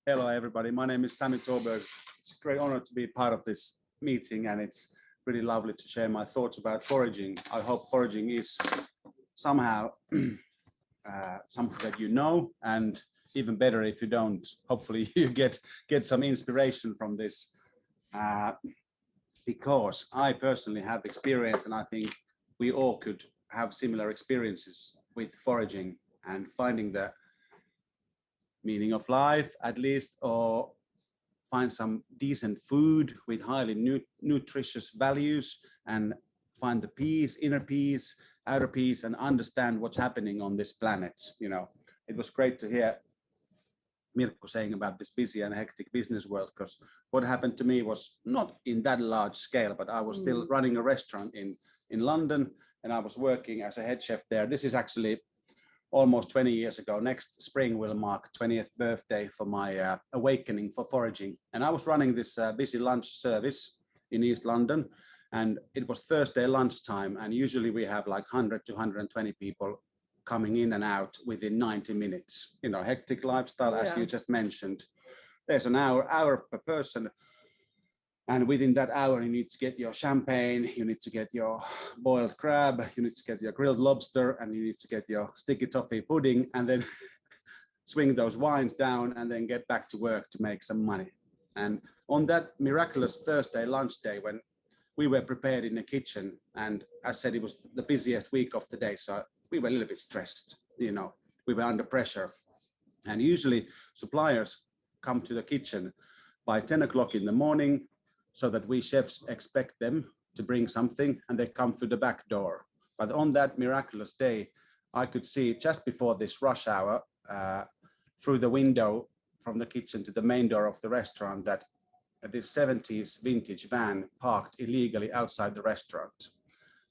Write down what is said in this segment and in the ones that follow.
Hello, everybody. My name is Sami Tallberg. It's a great honor to be part of this meeting, and it's really lovely to share my thoughts about foraging. I hope foraging is somehow something that you know, and even better if you don't. Hopefully, you get some inspiration from this, because I personally have experience, and I think we all could have similar experiences with foraging and finding the meaning of life, at least, or find some decent food with highly nutritious values, and find the peace, inner peace, outer peace, and understand what's happening on this planet. You know, it was great to hear Mirko saying about this busy and hectic business world, because what happened to me was not in that large scale, but I was still running a restaurant in London, and I was working as a head chef there. This is actually almost 20 years ago. Next spring will mark 20th birthday for my awakening for foraging. And I was running this busy lunch service in East London, and it was Thursday lunchtime. And usually we have like 100 to 120 people coming in and out within 90 minutes. You know, hectic lifestyle, as you just mentioned. There's an hour per person. And within that hour, you need to get your champagne, you need to get your boiled crab, you need to get your grilled lobster, and you need to get your sticky toffee pudding, and then swing those wines down and then get back to work to make some money. And on that miraculous Thursday lunch day, when we were prepared in the kitchen, and as I said, it was the busiest week of the day, so we were a little bit stressed, you know, we were under pressure. And usually suppliers come to the kitchen by 10 o'clock in the morning, so that we chefs expect them to bring something, and they come through the back door. But on that miraculous day, I could see just before this rush hour, through the window from the kitchen to the main door of the restaurant, that this 70s vintage van parked illegally outside the restaurant.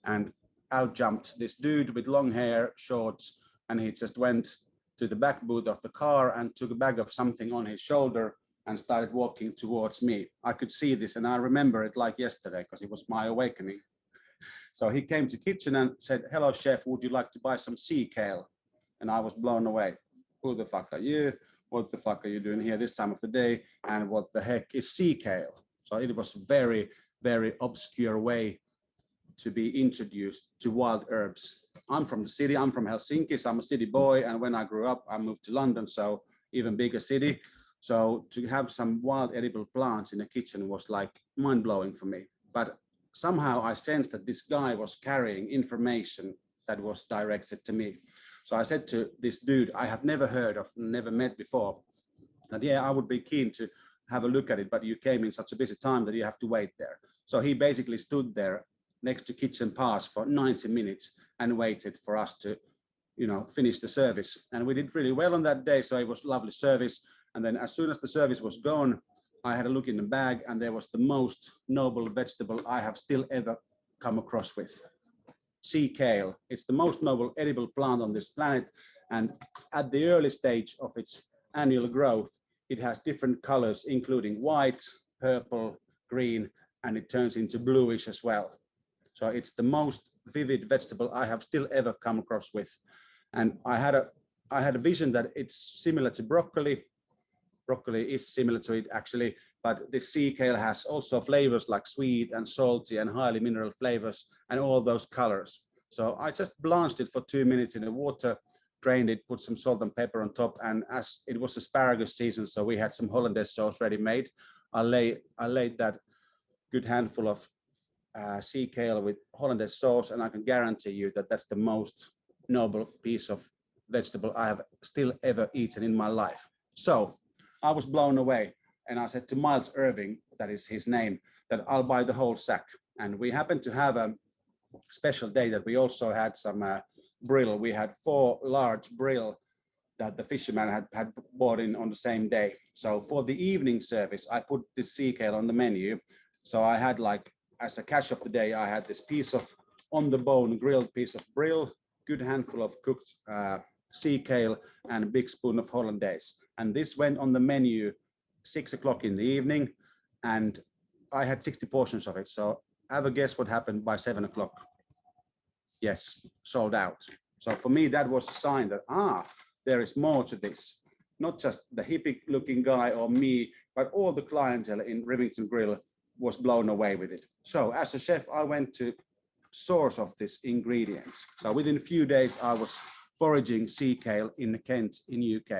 And out jumped this dude with long hair, shorts, and he just went to the back booth of the car and took a bag of something on his shoulder and started walking towards me. I could see this, and I remember it like yesterday, because it was my awakening. So he came to the kitchen and said, "Hello, chef, would you like to buy some sea kale?" And I was blown away. Who the fuck are you? What the fuck are you doing here this time of the day? And what the heck is sea kale? So it was very, very obscure way to be introduced to wild herbs. I'm from the city, I'm from Helsinki, so I'm a city boy. And when I grew up, I moved to London, so even bigger city. So to have some wild edible plants in the kitchen was like mind-blowing for me. But somehow I sensed that this guy was carrying information that was directed to me. So I said to this dude I have never heard of, never met before, that yeah, I would be keen to have a look at it, but you came in such a busy time that you have to wait there. So he basically stood there next to kitchen pass for 90 minutes and waited for us to, you know, finish the service. And we did really well on that day, so it was lovely service. And then as soon as the service was gone, I had a look in the bag, and there was the most noble vegetable I have still ever come across with. Sea kale. It's the most noble edible plant on this planet. And at the early stage of its annual growth, it has different colors, including white, purple, green, and it turns into bluish as well. So it's the most vivid vegetable I have still ever come across with. And I had a vision that it's similar to broccoli. Broccoli is similar to it actually, but this sea kale has also flavors like sweet and salty and highly mineral flavors and all those colors. So I just blanched it for 2 minutes in the water, drained it, put some salt and pepper on top, and as it was asparagus season, so we had some hollandaise sauce ready made. I laid that good handful of sea kale with hollandaise sauce, and I can guarantee you that that's the most noble piece of vegetable I have still ever eaten in my life. So I was blown away, and I said to Miles Irving, that is his name, that I'll buy the whole sack. And we happened to have a special day that we also had some brill. We had 4 large brill that the fisherman had bought in on the same day. So for the evening service, I put this sea kale on the menu. So I had, like, as a catch of the day, I had this piece of on the bone grilled piece of brill, good handful of cooked sea kale, and a big spoon of hollandaise. And this went on the menu 6 o'clock in the evening, and I had 60 portions of it. So have a guess what happened by 7 o'clock. Yes, sold out. So for me, that was a sign that, there is more to this. not just the hippie looking guy or me, but all the clientele in Rivington Grill was blown away with it. So as a chef, I went to source of these ingredients. So within a few days, I was foraging sea kale in Kent in UK.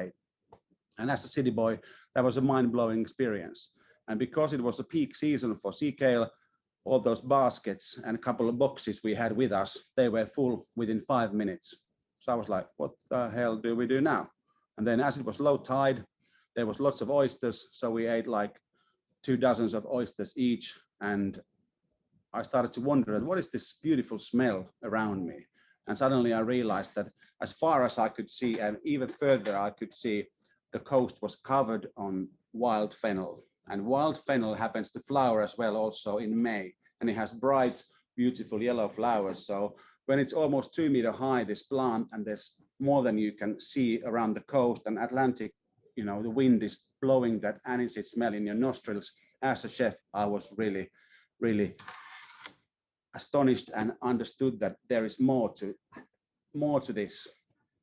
And as a city boy, that was a mind-blowing experience. And because it was a peak season for sea kale, all those baskets and a couple of boxes we had with us, they were full within 5 minutes. So I was like, what the hell do we do now? And then as it was low tide, there was lots of oysters. So we ate like 2 dozens of oysters each. And I started to wonder, what is this beautiful smell around me? And suddenly I realized that as far as I could see, and even further I could see, the coast was covered on wild fennel. And wild fennel happens to flower as well also in May. And it has bright, beautiful yellow flowers. So when it's almost 2 meters high, this plant, and there's more than you can see around the coast and Atlantic, you know, the wind is blowing that aniseed smell in your nostrils. As a chef, I was really, really astonished and understood that there is more to this.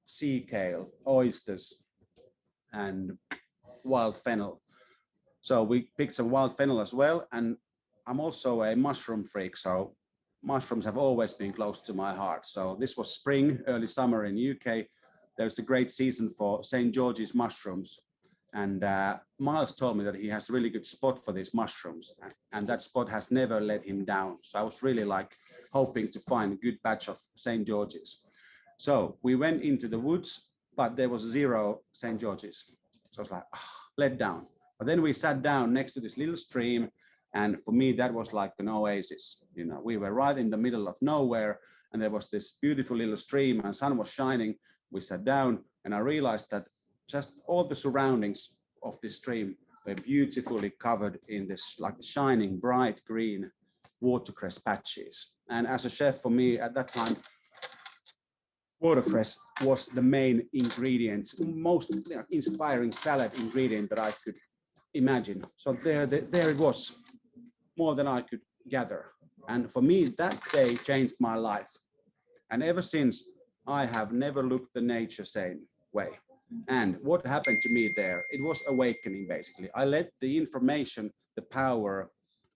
Sea kale, oysters, and wild fennel. So we picked some wild fennel as well. And I'm also a mushroom freak. So mushrooms have always been close to my heart. So this was spring, early summer in UK. There's a great season for St. George's mushrooms. And Miles told me that he has a really good spot for these mushrooms. And that spot has never let him down. So I was really like hoping to find a good batch of St. George's. So we went into the woods, but there was 0 St. George's. So I was like, let down. But then we sat down next to this little stream. And for me, that was like an oasis. You know, we were right in the middle of nowhere. And there was this beautiful little stream and sun was shining. We sat down and I realized that just all the surroundings of this stream were beautifully covered in this like shining bright green watercress patches. And as a chef, for me at that time, watercress was the main ingredient, most inspiring salad ingredient that I could imagine. So there it was, more than I could gather. And for me, that day changed my life. And ever since, I have never looked the nature same way. And what happened to me there? It was awakening, basically. I let the information, the power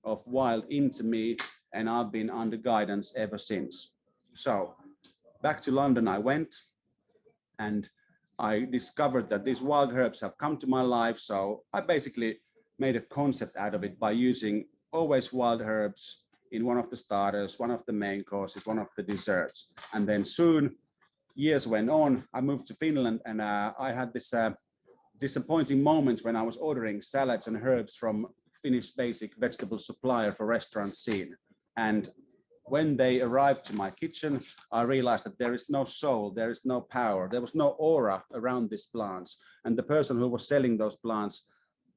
of wild into me, and I've been under guidance ever since. So back to London I went, and I discovered that these wild herbs have come to my life. So I basically made a concept out of it by using always wild herbs in one of the starters, one of the main courses, one of the desserts. And then soon, years went on, I moved to Finland, and I had this disappointing moments when I was ordering salads and herbs from Finnish basic vegetable supplier for restaurant scene. And when they arrived to my kitchen, I realized that there is no soul, there is no power, there was no aura around these plants. And the person who was selling those plants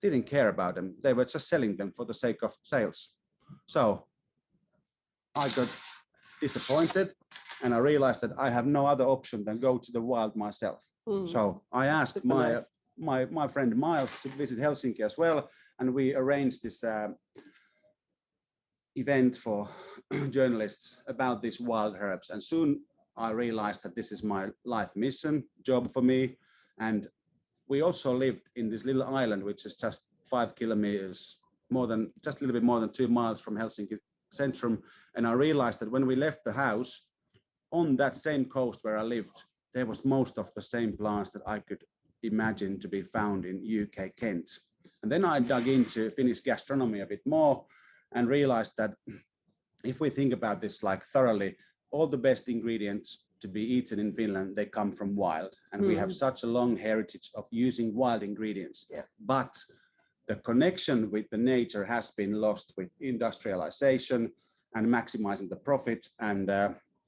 didn't care about them. They were just selling them for the sake of sales. So I got disappointed, and I realized that I have no other option than go to the wild myself. So I asked my friend Miles to visit Helsinki as well, and we arranged this event for journalists about these wild herbs. And soon I realized that this is my life mission, job for me. And we also lived in this little island, which is just 5 kilometers, just a little bit more than 2 miles from Helsinki Centrum. And I realized that when we left the house, on that same coast where I lived, there was most of the same plants that I could imagine to be found in UK Kent. And then I dug into Finnish gastronomy a bit more and realized that if we think about this like thoroughly, all the best ingredients to be eaten in Finland, they come from wild. And we have such a long heritage of using wild ingredients. Yeah. But the connection with the nature has been lost with industrialization and maximizing the profit, and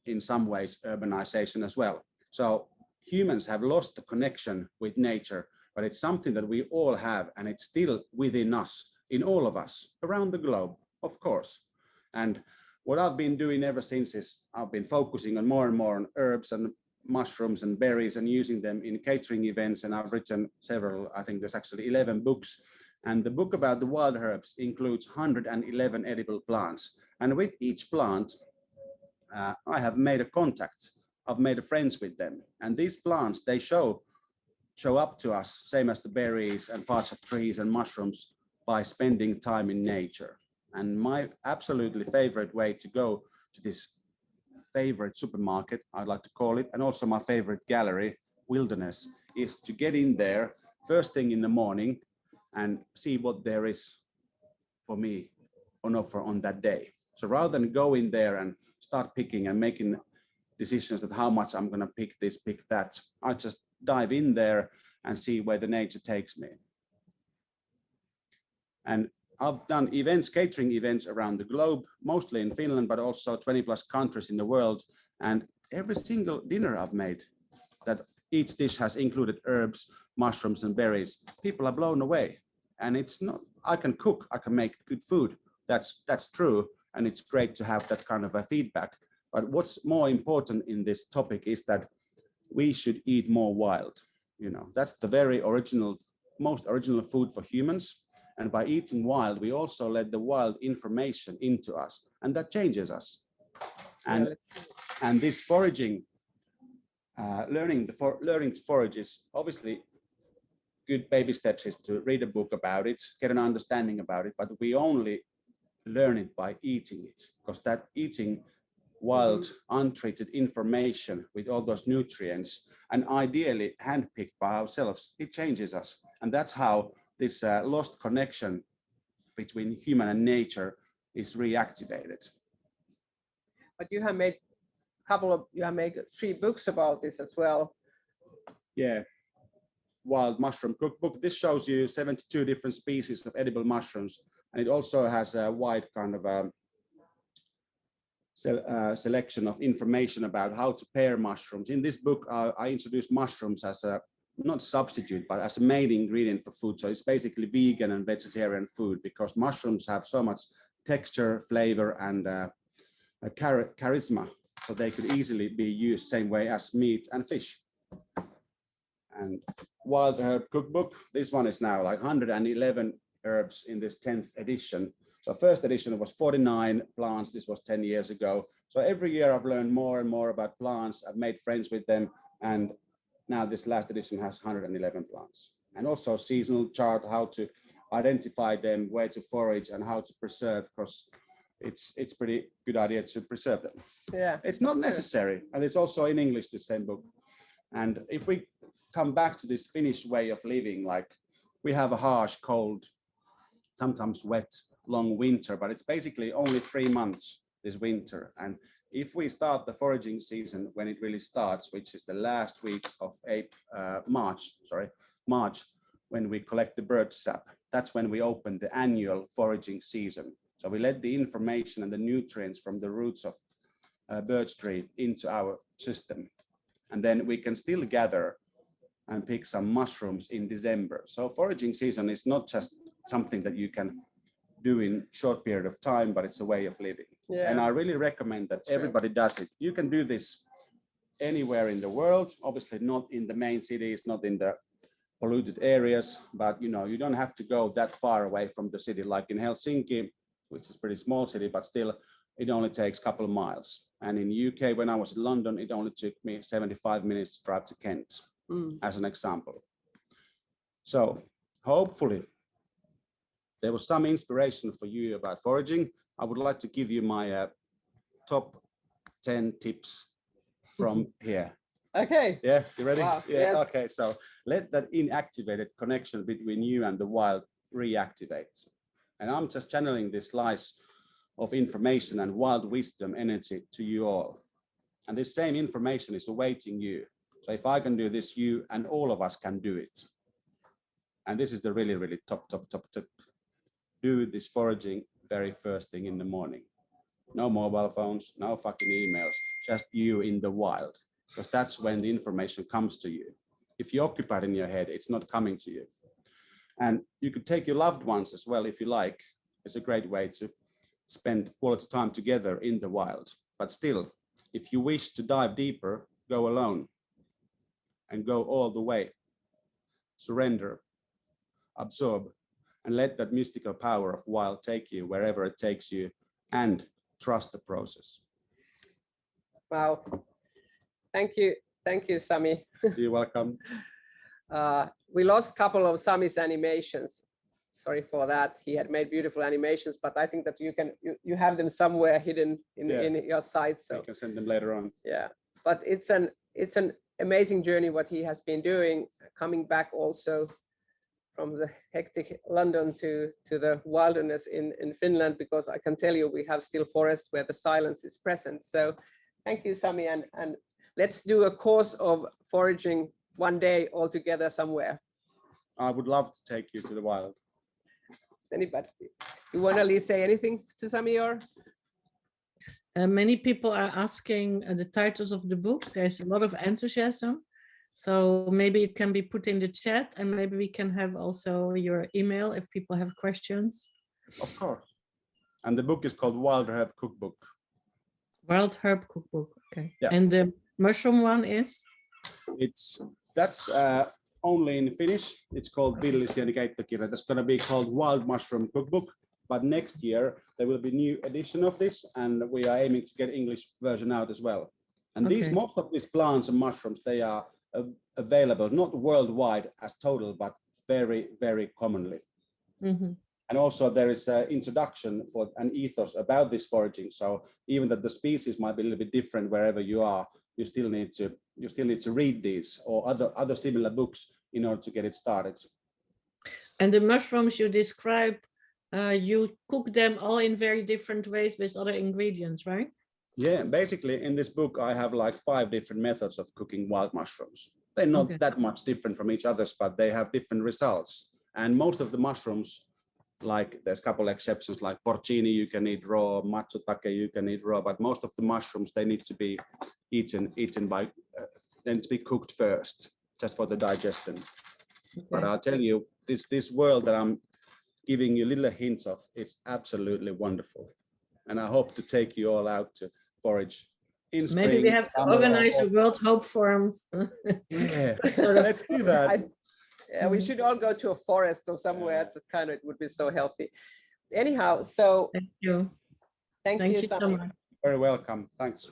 in some ways urbanization as well. So humans have lost the connection with nature, but it's something that we all have, and it's still within us, in all of us, around the globe, of course. And what I've been doing ever since is I've been focusing on more and more on herbs and mushrooms and berries and using them in catering events. And I've written several, I think there's actually 11 books. And the book about the wild herbs includes 111 edible plants. And with each plant, I have made a contact. I've made friends with them. And these plants, they show show up to us, same as the berries and parts of trees and mushrooms, by spending time in nature. And my absolutely favorite way to go to this favorite supermarket, I'd like to call it, and also my favorite gallery, Wilderness, is to get in there first thing in the morning and see what there is for me on offer on that day. So rather than go in there and start picking and making decisions that how much I'm going to pick this, pick that, I just dive in there and see where the nature takes me. And I've done events, catering events around the globe, mostly in Finland, but also 20+ countries in the world. And every single dinner I've made, that each dish has included herbs, mushrooms, and berries, people are blown away. And it's not, I can cook, I can make good food. That's true. And it's great to have that kind of a feedback. But what's more important in this topic is that we should eat more wild. You know, that's the very original, most original food for humans. And by eating wild, we also let the wild information into us, and that changes us. And, and this foraging, learning to forage is obviously good baby steps is to read a book about it, get an understanding about it, but we only learn it by eating it, because that eating wild, untreated information with all those nutrients, and ideally handpicked by ourselves, it changes us. And that's how this lost connection between human and nature is reactivated. But you have made you have made 3 books about this as well. Yeah, Wild Mushroom Cookbook. This shows you 72 different species of edible mushrooms, and it also has a wide kind of selection of information about how to pair mushrooms. In this book, I introduced mushrooms as a not substitute, but as a main ingredient for food. So it's basically vegan and vegetarian food, because mushrooms have so much texture, flavor, and charisma. So they could easily be used same way as meat and fish. And Wild Herb Cookbook, this one is now like 111 herbs in this 10th edition. So first edition was 49 plants. This was 10 years ago. So every year I've learned more and more about plants. I've made friends with them. And now this last edition has 111 plants. And also seasonal chart, how to identify them, where to forage, and how to preserve, because it's pretty good idea to preserve them. Yeah. It's not necessary. And it's also in English, the same book. And if we come back to this Finnish way of living, like we have a harsh, cold, sometimes wet, long winter, but it's basically only 3 months this winter. And if we start the foraging season when it really starts, which is the last week of March, when we collect the bird sap, that's when we open the annual foraging season. So we let the information and the nutrients from the roots of birch tree into our system. And then we can still gather and pick some mushrooms in December. So foraging season is not just something that you can do in short period of time, but it's a way of living. Yeah. And I really recommend that everybody does it. You can do this anywhere in the world, obviously not in the main cities, not in the polluted areas, but you know, you don't have to go that far away from the city, like in Helsinki, which is a pretty small city, but still it only takes a couple of miles. And in UK, when I was in London, it only took me 75 minutes to drive to Kent, as an example. So hopefully there was some inspiration for you about foraging. I would like to give you my top 10 tips from here. Okay. Yeah, you ready? Wow. Yeah. Yes. Okay. So let that inactivated connection between you and the wild reactivate. And I'm just channeling this slice of information and wild wisdom energy to you all. And this same information is awaiting you. So if I can do this, you and all of us can do it. And this is the really, really top tip. Do this foraging very first thing in the morning. No mobile phones, no fucking emails, just you in the wild, because that's when the information comes to you. If you're occupied in your head, it's not coming to you. And you could take your loved ones as well, if you like. It's a great way to spend quality time together in the wild. But still, if you wish to dive deeper, go alone and go all the way. Surrender, absorb, and let that mystical power of wild take you wherever it takes you, and trust the process. Wow. Thank you, Sami. You're welcome. We lost a couple of Sami's animations. Sorry for that. He had made beautiful animations, but I think that you have them somewhere hidden in your site. So you can send them later on. Yeah, but it's an amazing journey what he has been doing, coming back also from the hectic London to the wilderness in Finland, because I can tell you we have still forests where the silence is present. So thank you, Sami, and let's do a course of foraging one day all together somewhere. I would love to take you to the wild. Anybody, you want to say anything to Sami or? Many people are asking the titles of the book. There's a lot of enthusiasm. So maybe it can be put in the chat, and maybe we can have also your email if people have questions. Of course. And the book is called Wild Herb Cookbook. Wild Herb Cookbook. Okay. Yeah. And the mushroom one is? That's only in Finnish. It's called Villisieni Keittokirja. That's going to be called Wild Mushroom Cookbook. But next year there will be new edition of this, and we are aiming to get English version out as well. And most of these plants and mushrooms, they are available not worldwide as total, but very, very commonly. Mm-hmm. And also there is an introduction for an ethos about this foraging. So even that the species might be a little bit different wherever you are, you still need to read these or other similar books in order to get it started. And the mushrooms you describe, you cook them all in very different ways with other ingredients, right? Yeah, basically in this book I have like 5 different methods of cooking wild mushrooms. They're not that much different from each other, but they have different results. And most of the mushrooms, like there's a couple exceptions, like porcini you can eat raw, matsutake you can eat raw, but most of the mushrooms, they need to be eaten by, then to be cooked first, just for the digestion. Okay. But I'll tell you, this world that I'm giving you little hints of, it's absolutely wonderful. And I hope to take you all out to forage in spring. Maybe we have to organize a World Hope Forum. Yeah, let's do that. Yeah, we should all go to a forest or somewhere. It would be so healthy. Anyhow, so thank you. Thank you, so much. Very welcome. Thanks.